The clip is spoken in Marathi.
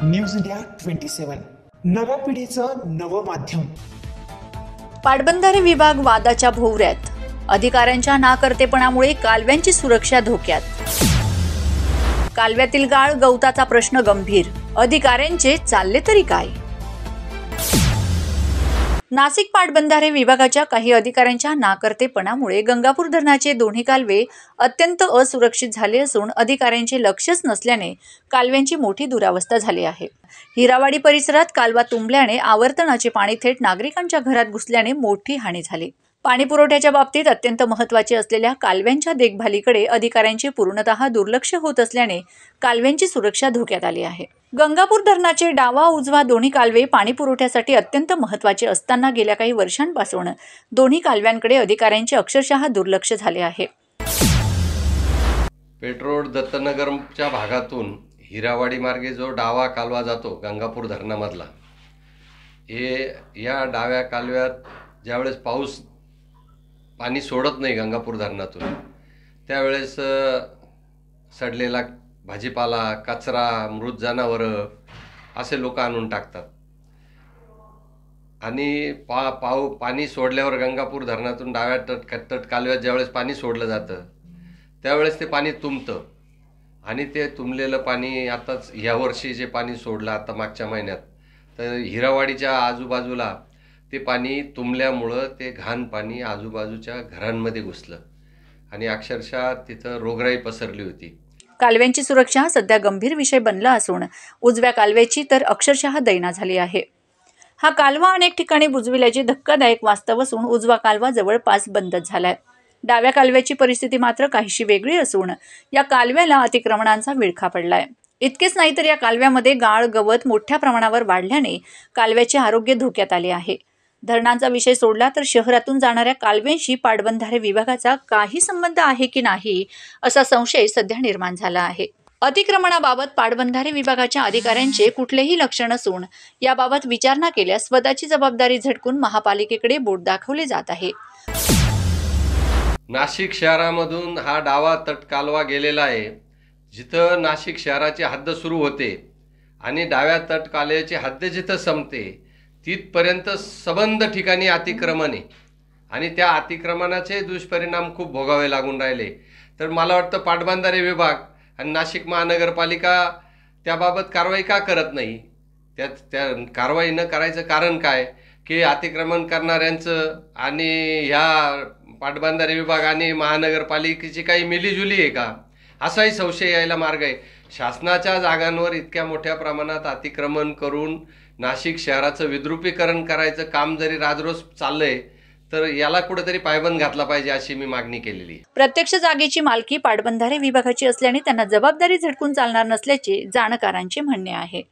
न्यूज इंडिया 27 नव्या पिढीचं नवं माध्यम। पाटबंधारे विभाग वादाच्या भोवऱ्यात, अधिकाऱ्यांच्या नाकर्तेपणामुळे कालव्यांची सुरक्षा धोक्यात। कालव्यातील गाळ गवताचा प्रश्न गंभीर, अधिकाऱ्यांचे चालले तरी काय? नाशिक पाटबंधारे विभागाच्या काही अधिकाऱ्यांच्या नाकर्तेपणामुळे गंगापूर धरणाचे दोन्ही कालवे अत्यंत असुरक्षित झाले असून अधिकाऱ्यांचे लक्षच नसल्याने कालव्यांची मोठी दुरावस्था झाली आहे। हिरावाडी परिसरात कालवा तुंबल्याने आवर्तनाचे पाणी थेट नागरिकांच्या घरात घुसल्याने मोठी हानी झाली। पाणी पुरवठ्याच्या बाबतीत अत्यंत महत्त्वाचे असलेल्या कालव्यांच्या देखभालीकडे अधिकाऱ्यांचे पूर्णतः दुर्लक्ष होत असल्याने कालव्यांची सुरक्षा धोक्यात आली आहे। गंगापूर धरणाचे डावा उजवा दोन्ही कालवे पाणी पुरवठ्यासाठी अत्यंत महत्त्वाचे असताना गेल्या काही वर्षांपासून दोन्ही कालव्यांकडे अधिकाऱ्यांचे अक्षरशः दुर्लक्ष झाले आहे। पेट्रोल दत्तनगरच्या भागातून हिरावाडी मार्गे जो डावा कालवा जातो गंगापूर धरणामधला, या डाव्या कालव्यात ज्यावेळेस पाऊस पाणी सोडत नाही गंगापूर धरणातून, त्यावेळेस सडलेला भाजीपाला, कचरा, मृत जनावरं असे लोक आणून टाकतात आणि पाणी सोडल्यावर गंगापूर धरणातून डाव्या तट कालव्यात ज्यावेळेस पाणी सोडलं जातं त्यावेळेस ते पाणी तुंबतं आणि ते तुंबलेलं पाणी आताच यावर्षी जे पाणी सोडलं आता मागच्या महिन्यात, तर हिरावाडीच्या आजूबाजूला ते पाणी तुंबल्यामुळं ते घाण पाणी आजूबाजूच्या घरांमध्ये घुसलं आणि अक्षरशः तिथं रोगराई पसरली होती। कालव्यांची सुरक्षा सध्या गंभीर विषय बनला असून उजव्या कालव्याची तर अक्षरशः दैना झाली आहे। हा कालवा अनेक ठिकाणी बुजविल्याचे धक्कादायक वास्तव असून उजवा कालवा जवळपास बंदच झालाय। डाव्या कालव्याची परिस्थिती मात्र काहीशी वेगळी असून या कालव्याला अतिक्रमणांचा विळखा पडलाय। इतकेच नाही तर या कालव्यामध्ये गाळ गवत मोठ्या प्रमाणावर वाढल्याने कालव्याचे आरोग्य धोक्यात आले आहे। धरणांचा विषय सोडला तर शहरातून जाणाऱ्या कालव्यांशी पाटबंधारे विभागाचा काही संबंध आहे की नाही असा संशय सध्या निर्माण झाला आहे। अतिक्रमणाबाबत पाटबंधारे विभागाच्या अधिकाऱ्यांचे कुठलेही लक्ष नसून याबाबत विचारणा केल्यास स्वतःची जबाबदारी झटकून महापालिकेकडे बोट दाखवले जात आहे। नाशिक शहरामधून हा डावा तट कालवा गेलेला आहे, जिथं नाशिक शहराची हद्द सुरू होते आणि डाव्या तट कालव्याची हद्द जिथं संपते तिथपर्यंत सबंध ठिकाणी अतिक्रमण आहे आणि त्या अतिक्रमणाचे दुष्परिणाम खूप भोगावे लागून राहिले। तर मला वाटतं पाटबंधारे विभाग आणि नाशिक महानगरपालिका त्याबाबत कारवाई का करत नाही? त्या कारवाई न करायचं कारण काय की अतिक्रमण करणाऱ्यांचं आणि ह्या पाटबंधारे विभाग आणि महानगरपालिकेची काही मिलीजुली आहे का, असाही संशय यायला मार्ग आहे। शासनाच्या जागांवर इतक्या मोठ्या प्रमाणात अतिक्रमण करून नाशिक शहराचं विद्रुपीकरण करायचं काम जरी राजरोज चाललंय तर याला कुठेतरी पायबंद घातला पाहिजे अशी मी मागणी केलेली आहे। प्रत्यक्ष जागेची मालकी पाटबंधारे विभागाची असल्याने त्यांना जबाबदारी झटकून चालणार नसल्याचे जाणकारांचे म्हणणे आहे।